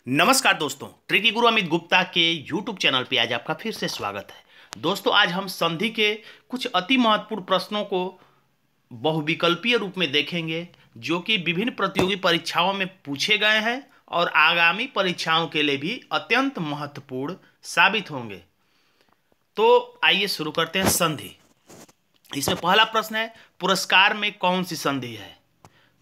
नमस्कार दोस्तों, ट्रिकी गुरु अमित गुप्ता के YouTube चैनल पे आज आपका फिर से स्वागत है। दोस्तों, आज हम संधि के कुछ अति महत्वपूर्ण प्रश्नों को बहुविकल्पीय रूप में देखेंगे जो कि विभिन्न प्रतियोगी परीक्षाओं में पूछे गए हैं और आगामी परीक्षाओं के लिए भी अत्यंत महत्वपूर्ण साबित होंगे। तो आइए शुरू करते हैं। संधि, इसमें पहला प्रश्न है, पुरस्कार में कौन सी संधि है?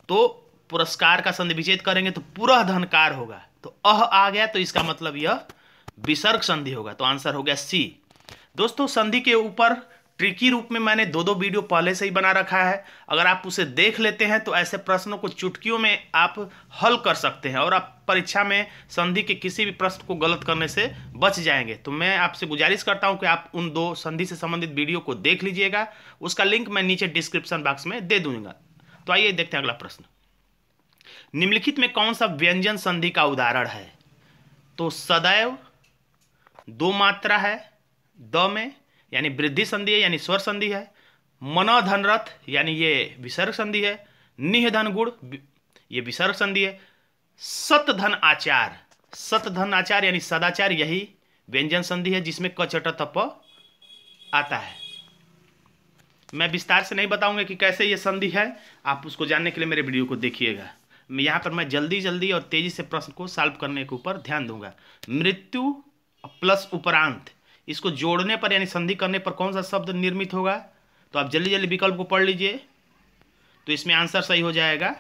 तो पुरस्कार का संधि विच्छेद करेंगे तो पुरः धनकार होगा, तो अह आ गया, तो इसका मतलब यह विसर्ग संधि होगा। तो आंसर हो गया सी। दोस्तों, संधि के ऊपर ट्रिकी रूप में मैंने दो वीडियो पहले से ही बना रखा है। अगर आप उसे देख लेते हैं तो ऐसे प्रश्नों को चुटकियों में आप हल कर सकते हैं और आप परीक्षा में संधि के किसी भी प्रश्न को गलत करने से बच जाएंगे। तो मैं आपसे गुजारिश करता हूं कि आप उन दो संधि से संबंधित वीडियो को देख लीजिएगा। उसका लिंक मैं नीचे डिस्क्रिप्शन बॉक्स में दे दूंगा। तो आइए देखते हैं अगला प्रश्न। निम्नलिखित में कौन सा व्यंजन संधि का उदाहरण है? तो सदैव दो मात्रा है द में, यानी वृद्धि संधि है, यानी स्वर संधि है। मन धनरथ, यानी ये विसर्ग संधि है। निह धन गुण, ये विसर्ग संधि है। सत धन आचार, सत धन आचार यानी सदाचार, यही व्यंजन संधि है जिसमें क चट तप आता है। मैं विस्तार से नहीं बताऊंगा कि कैसे ये संधि है, आप उसको जानने के लिए मेरे वीडियो को देखिएगा। यहाँ पर मैं जल्दी और तेजी से प्रश्न को सॉल्व करने के ऊपर ध्यान दूंगा। मृत्यु प्लस उपरांत, इसको जोड़ने पर यानी संधि करने पर कौन सा शब्द निर्मित होगा? तो आप जल्दी विकल्प को पढ़ लीजिए। तो इसमें आंसर सही हो जाएगा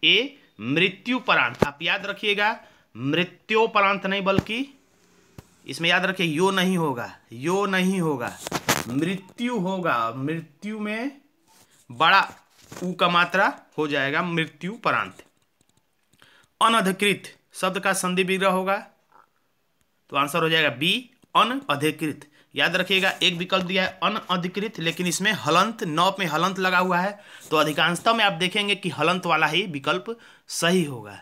ए, मृत्युपरांत। आप याद रखिएगा, मृत्योपरांत नहीं, बल्कि इसमें याद रखिए यो नहीं होगा, यो नहीं होगा, मृत्यु होगा। मृत्यु में बड़ा ऊ का मात्रा हो जाएगा मृत्युपरांत। अनधिकृत शब्द का संधि विग्रह होगा, तो आंसर हो जाएगा बी, अनअधिकृत। याद रखिएगा, एक विकल्प दिया है अनअधिकृत, लेकिन इसमें हलंत, नौ में हलंत लगा हुआ है, तो अधिकांशतः में आप देखेंगे कि हलंत वाला ही विकल्प सही होगा।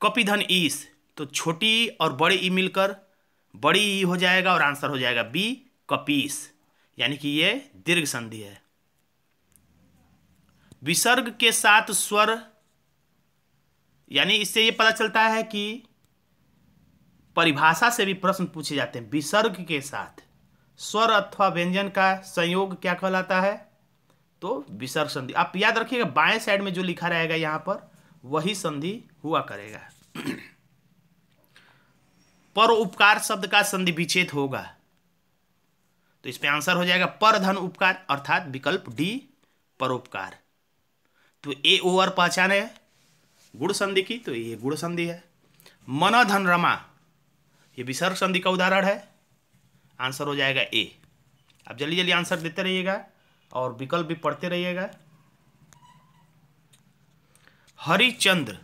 कपिधन ईस, तो छोटी और बड़ी ई मिलकर बड़ी ई हो जाएगा और आंसर हो जाएगा बी, कपीस, यानी कि ये दीर्घ संधि है। विसर्ग के साथ स्वर, यानी इससे ये पता चलता है कि परिभाषा से भी प्रश्न पूछे जाते हैं। विसर्ग के साथ स्वर अथवा व्यंजन का संयोग क्या कहलाता है? तो विसर्ग संधि। आप याद रखिएगा, बाएं साइड में जो लिखा रहेगा यहां पर वही संधि हुआ करेगा। परोपकार शब्द का संधि विच्छेद होगा, तो इसमें आंसर हो जाएगा पर धन उपकार, अर्थात विकल्प डी, परोपकार। तो ए ओवर पहचान है गुण संधि की, तो ये गुण संधि है। मन धन रमा, ये विसर्ग संधि का उदाहरण है, आंसर हो जाएगा ए। अब जल्दी आंसर देते रहिएगा और विकल्प भी पढ़ते रहिएगा। हरिचंद्र,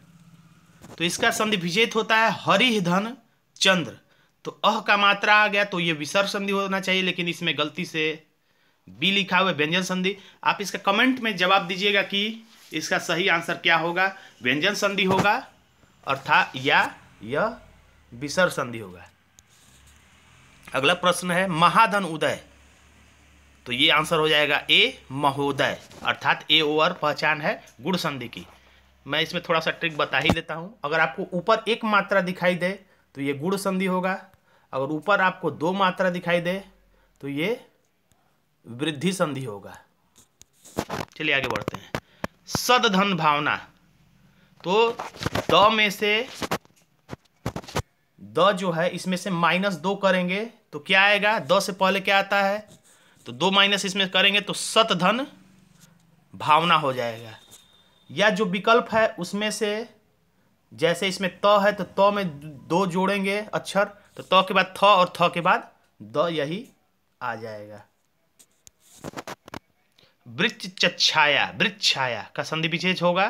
तो इसका संधि विच्छेद होता है हरि धन चंद्र, तो अह का मात्रा आ गया, तो ये विसर्ग संधि होना चाहिए, लेकिन इसमें गलती से बी लिखा हुआ है, व्यंजन संधि। आप इसका कमेंट में जवाब दीजिएगा कि इसका सही आंसर क्या होगा, व्यंजन संधि होगा अर्थात या यह विसर्ग संधि होगा। अगला प्रश्न है महाधन उदय, तो ये आंसर हो जाएगा ए, महोदय, अर्थात ए ओवर पहचान है गुण संधि की। मैं इसमें थोड़ा सा ट्रिक बता ही देता हूं। अगर आपको ऊपर एक मात्रा दिखाई दे तो ये गुण संधि होगा, अगर ऊपर आपको दो मात्रा दिखाई दे तो ये वृद्धि संधि होगा। चलिए आगे बढ़ते हैं। सदधन भावना, तो द में से, द जो है इसमें से -2 करेंगे तो क्या आएगा? द से पहले क्या आता है? तो 2 माइनस इसमें करेंगे तो सतधन भावना हो जाएगा। या जो विकल्प है उसमें से, जैसे इसमें त है तो त में 2 जोड़ेंगे अक्षर, तो त के बाद थ और थ के बाद द, यही आ जाएगा। वृक्ष छाया, वृक्ष छाया का संधि विच्छेद होगा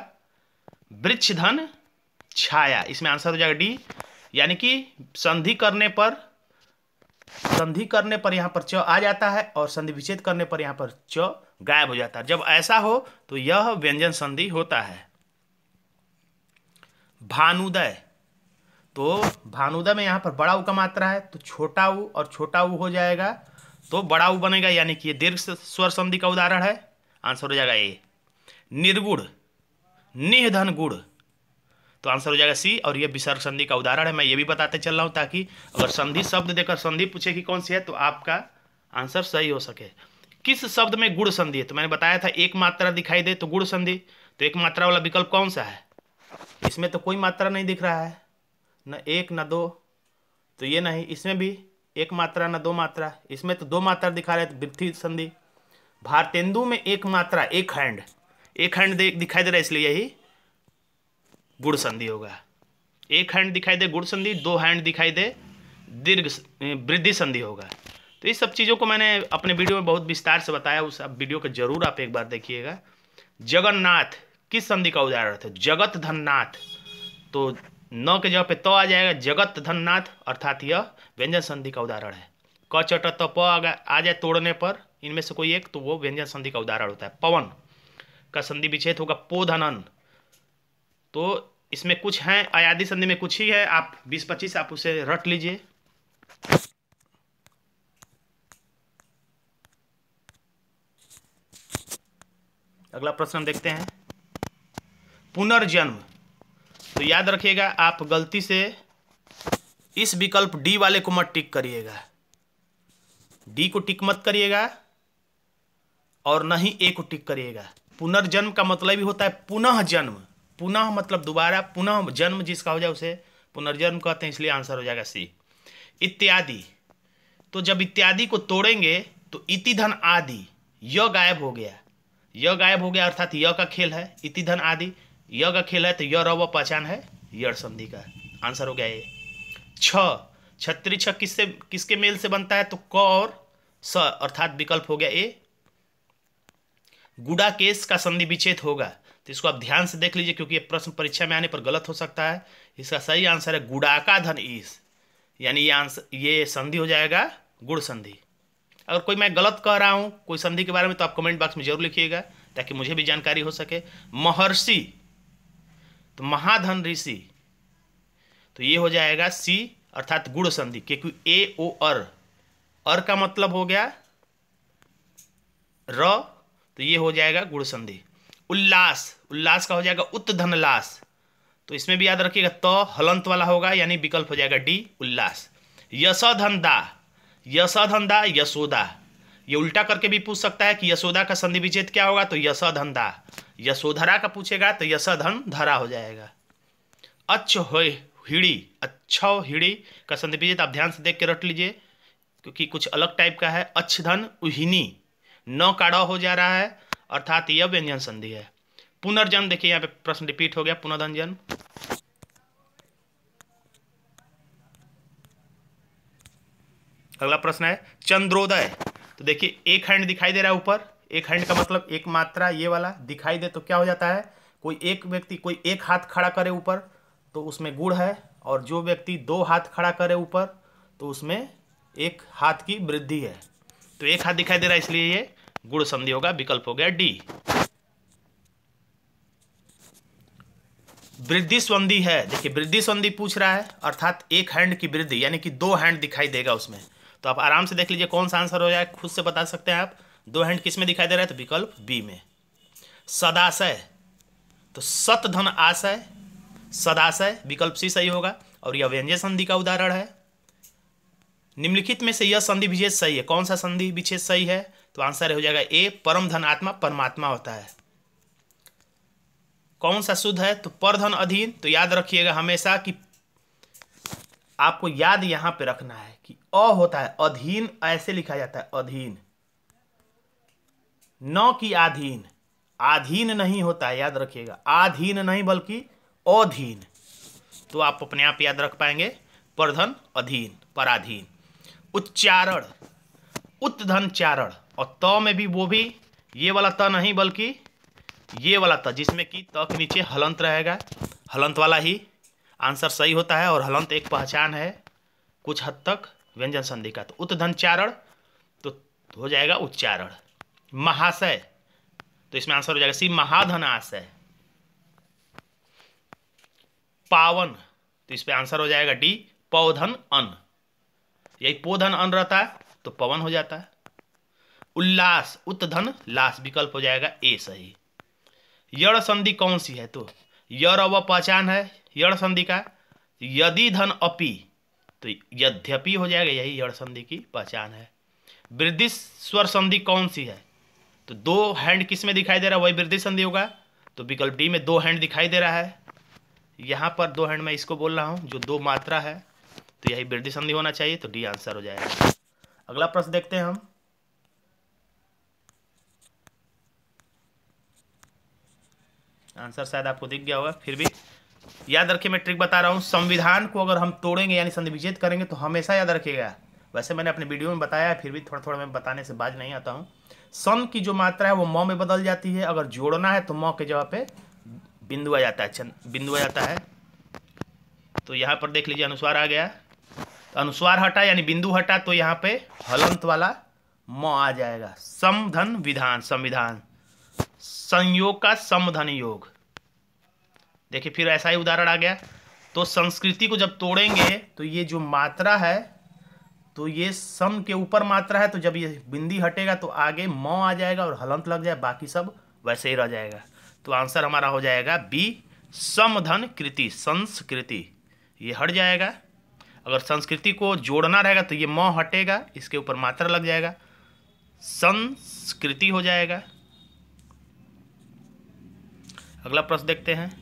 वृक्ष धन छाया, इसमें आंसर हो जाएगा डी, यानी कि संधि करने पर यहां पर च आ जाता है और संधि विच्छेद करने पर यहां पर च गायब हो जाता है। जब ऐसा हो तो यह व्यंजन संधि होता है। भानुदय, तो भानुदय में यहां पर बड़ा ऊ का मात्रा है, तो छोटा ऊ और छोटा ऊ हो जाएगा, तो बड़ा ऊ बनेगा, यानी कि ये दीर्घ स्वर संधि का उदाहरण है, आंसर हो जाएगा ए। निर्गुण, निह धन गुण, तो आंसर हो जाएगा सी। और ये विसर्ग संधि का उदाहरण है, मैं ये भी बताते चल रहा हूँ ताकि अगर संधि शब्द देकर संधि पूछे कि कौन सी है तो आपका आंसर सही हो सके। किस शब्द में गुण संधि है? तो मैंने बताया था एक मात्रा दिखाई दे तो गुण संधि। तो एक मात्रा वाला विकल्प कौन सा है? इसमें तो कोई मात्रा नहीं दिख रहा है, न एक न दो, तो ये नहीं। इसमें भी एक मात्रा न दो मात्रा, इसमें तो दो मात्रा दिखा रहे हैं, वृद्धि संधि। भारतेंदु में एक मात्रा, एक हैंड दिखाई दे रहा है, इसलिए यही गुण संधि होगा। एक हैंड दिखाई दे गुण संधि, दो हैंड दिखाई दे दीर्घ वृद्धि संधि होगा। तो इस सब चीज़ों को मैंने अपने वीडियो में बहुत विस्तार से बताया, उस वीडियो को जरूर आप एक बार देखिएगा। जगन्नाथ किस संधि का उदाहरण है? जगत धननाथ, तो न के जगह पे तो आ जाएगा, जगत धननाथ, अर्थात यह व्यंजन संधि का उदाहरण है। क चट त प आ जाए तोड़ने पर इनमें से कोई एक, तो वो व्यंजन संधि का उदाहरण होता है। पवन का संधि विच्छेद होगा पोधनन। तो इसमें कुछ है, अयादि संधि में कुछ ही है, आप 20-25 आप उसे रट लीजिए। अगला प्रश्न देखते हैं, पुनर्जन्म। तो याद रखिएगा, आप गलती से इस विकल्प डी वाले को मत टिक करिएगा, डी को टिक मत करिएगा और न ही ए को टिक करिएगा। पुनर्जन्म का मतलब ही होता है पुनः जन्म, पुनः मतलब दोबारा, पुनः जन्म जिसका हो जाए उसे पुनर्जन्म कहते हैं, इसलिए आंसर हो जाएगा सी। इत्यादि, तो जब इत्यादि को तोड़ेंगे तो इति धन आदि, य गायब हो गया, य गायब हो गया अर्थात य का खेल है। इति धन आदि य का खेल है, तो य र व पहचान है यड़ संधि का, आंसर हो गया ए। छत्री छ किससे किसके मेल से बनता है? तो क और स, अर्थात विकल्प हो गया ए। गुडाकेश का संधि विच्छेद होगा, तो इसको आप ध्यान से देख लीजिए क्योंकि ये प्रश्न परीक्षा में आने पर गलत हो सकता है। इसका सही आंसर है गुडाका धन ईस, यानी ये आंसर, ये संधि हो जाएगा गुण संधि। अगर कोई मैं गलत कह रहा हूं कोई संधि के बारे में तो आप कमेंट बॉक्स में जरूर लिखिएगा ताकि मुझे भी जानकारी हो सके। महर्षि, तो महाधन ऋषि, तो ये हो जाएगा सी, अर्थात गुण संधि, क्योंकि ए ओ अर का मतलब हो गया र, तो ये हो जाएगा गुण संधि। उल्लास का हो जाएगा उत धन लास, तो इसमें भी याद रखिएगा तो हलंत वाला होगा, यानी विकल्प हो जाएगा डी उल्लास। यशोधन दा यशोदा, ये उल्टा करके भी पूछ सकता है कि यशोदा का संधि विच्छेद क्या होगा, तो यशोधन दा। यशोधरा का पूछेगा तो यशोधन धरा हो जाएगा। अच्छ हिड़ी का संधि विच्छेद आप ध्यान से देख के रट लीजिए क्योंकि कुछ अलग टाइप का है। अच्छधन उहिनी, न काड़ा हो जा रहा है, अर्थात यह व्यंजन संधि है। पुनर्जन्म, देखिए यहाँ पे प्रश्न रिपीट हो गया, पुनर्जन्म। अगला प्रश्न है चंद्रोदय। तो देखिए एक हैंड दिखाई दे रहा है ऊपर, एक हैंड का मतलब एक मात्रा ये वाला दिखाई दे तो क्या हो जाता है, कोई एक व्यक्ति कोई एक हाथ खड़ा करे ऊपर तो उसमें गुण है, और जो व्यक्ति दो हाथ खड़ा करे ऊपर तो उसमें एक हाथ की वृद्धि है। तो एक हाथ दिखाई दे रहा है इसलिए ये गुण संधि होगा, विकल्प हो गया डी। वृद्धि संधि है, देखिए वृद्धि संधि पूछ रहा है अर्थात एक हैंड की वृद्धि, यानी कि दो हैंड दिखाई देगा उसमें। तो आप आराम से देख लीजिए कौन सा आंसर हो जाए, खुद से बता सकते हैं आप। दो हैंड किस में दिखाई दे रहा है, तो विकल्प बी में। सदाशय, तो सत धन आशय, सदाशय विकल्प सी सही होगा, और यह व्यंजन संधि का उदाहरण है। निम्नलिखित में से यह संधि विच्छेद सही है, कौन सा संधि विच्छेद सही है, तो आंसर हो जाएगा ए, परम धन आत्मा परमात्मा होता है। कौन सा शुद्ध है, तो परधन अधीन। तो याद रखिएगा हमेशा कि आपको याद यहां पे रखना है कि अ होता है अधीन, ऐसे लिखा जाता है अधीन, न कि आधीन, आधीन नहीं होता है, याद रखिएगा आधीन नहीं बल्कि अधीन। तो आप अपने आप याद रख पाएंगे, परधन अधीन पराधीन। उच्चारण, उत्धन चारण, और त में भी वो भी ये वाला त नहीं बल्कि ये वाला त, जिसमें कि त के नीचे हलंत रहेगा, हलंत वाला ही आंसर सही होता है। और हलंत एक पहचान है कुछ हद तक व्यंजन संधि का। तो उत्धन चारण तो हो जाएगा उच्चारण। महाशय, तो इसमें आंसर हो जाएगा सी, महाधन आशय। पावन, तो इस पे आंसर हो जाएगा डी, पौधन अन, यही पोधन अन रहता है तो पवन हो जाता है। उल्लास, उत्धन लास, विकल्प हो जाएगा ए सही। यड़ संधि कौन सी है, तो यर व पहचान है, यड़ संधि का। यदि धन अपि तो यद्यपि हो जाएगा, यही यड़ संधि की पहचान है। वृद्धि स्वर संधि कौन सी है? तो दो हैंड किस में दिखाई दे रहा है, वही वृद्धि संधि होगा। तो विकल्प डी में दो हैंड दिखाई दे रहा है, यहाँ पर दो हैंड में इसको बोल रहा हूँ जो दो मात्रा है, तो यही वृद्धि संधि होना चाहिए। तो डी आंसर हो जाएगा। अगला प्रश्न देखते हैं हम। आंसर शायद आपको दिख गया होगा, फिर भी याद रखिए, मैं ट्रिक बता रहा हूँ। संविधान को अगर हम तोड़ेंगे यानी संधि विच्छेद करेंगे तो हमेशा याद रखिएगा, वैसे मैंने अपने वीडियो में बताया है, फिर भी थोड़ा थोड़ा मैं बताने से बाज नहीं आता हूँ। सन की जो मात्रा है वो म में बदल जाती है, अगर जोड़ना है तो म के जगह पे बिंदु आ जाता है, बिंदु आ जाता है। तो यहाँ पर देख लीजिए अनुस्वार आ गया, तो अनुस्वार हटा यानी बिंदु हटा, तो यहाँ पे हलंत वाला म आ जाएगा। समधन विधान, संविधान, संयोग का समधन योग। देखिए फिर ऐसा ही उदाहरण आ गया। तो संस्कृति को जब तोड़ेंगे तो ये जो मात्रा है, तो ये सम के ऊपर मात्रा है, तो जब ये बिंदी हटेगा तो आगे म आ जाएगा और हलंत लग जाए, बाकी सब वैसे ही रह जाएगा। तो आंसर हमारा हो जाएगा बी, समधन कृति, संस्कृति, ये हट जाएगा। अगर संस्कृति को जोड़ना रहेगा तो ये म हटेगा, इसके ऊपर मात्रा लग जाएगा, संस्कृति हो जाएगा। अगला प्रश्न देखते हैं।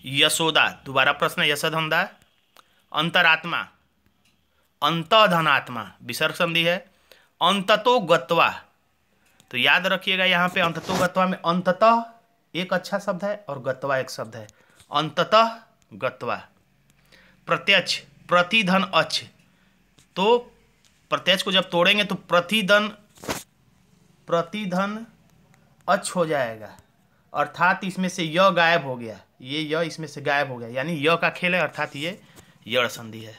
यशोदा, दोबारा प्रश्न, यशोधंदा, अंतरात्मा, अंतधनात्मा, विसर्ग संधि है। अंततो गत्वा, तो याद रखिएगा यहाँ पे अंततो गत्वा में अंततः एक अच्छा शब्द है और गत्वा एक शब्द है, अंततः गत्वा। प्रत्यक्ष, प्रतिधन अच्छ, तो प्रत्यक्ष को जब तोड़ेंगे तो प्रतिधन अच्छ हो जाएगा, अर्थात इसमें से य गायब हो गया, ये य इसमें से गायब हो गया, यानी य का खेल है, अर्थात ये यड़ संधि है।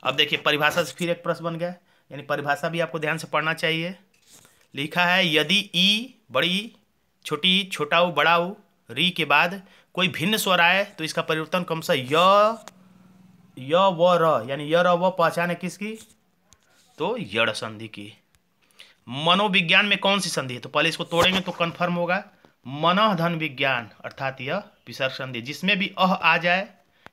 अब देखिए परिभाषा से फिर एक प्रश्न बन गया, यानी परिभाषा भी आपको ध्यान से पढ़ना चाहिए। लिखा है यदि ई बड़ी, छोटी, छोटा ऊ, बड़ा ऊ, री के बाद कोई भिन्न स्वर आए तो इसका परिवर्तन क्रमशः य व र, यानी य र व पहचान है किसकी? तो यड़ संधि की। मनोविज्ञान में कौन सी संधि है? तो पहले इसको तोड़ेंगे तो कंफर्म होगा, मनः धन विज्ञान, अर्थात यह विसर्ग संधि, जिसमें भी अह आ जाए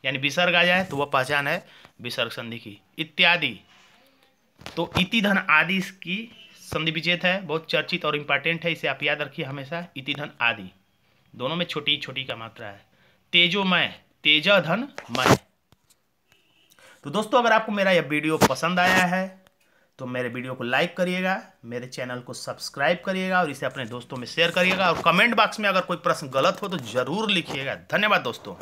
यानी विसर्ग आ जाए तो वह पहचान है विसर्ग संधि की। इत्यादि, तो इति धन आदि की संधि विच्छेद है, बहुत चर्चित और इंपॉर्टेंट है, इसे आप याद रखिए हमेशा। इति धन आदि, दोनों में छोटी छोटी का मात्रा है। तेजोमय, तेज धन मय। तो दोस्तों अगर आपको मेरा यह वीडियो पसंद आया है तो मेरे वीडियो को लाइक करिएगा, मेरे चैनल को सब्सक्राइब करिएगा और इसे अपने दोस्तों में शेयर करिएगा, और कमेंट बॉक्स में अगर कोई प्रश्न गलत हो तो जरूर लिखिएगा। धन्यवाद दोस्तों।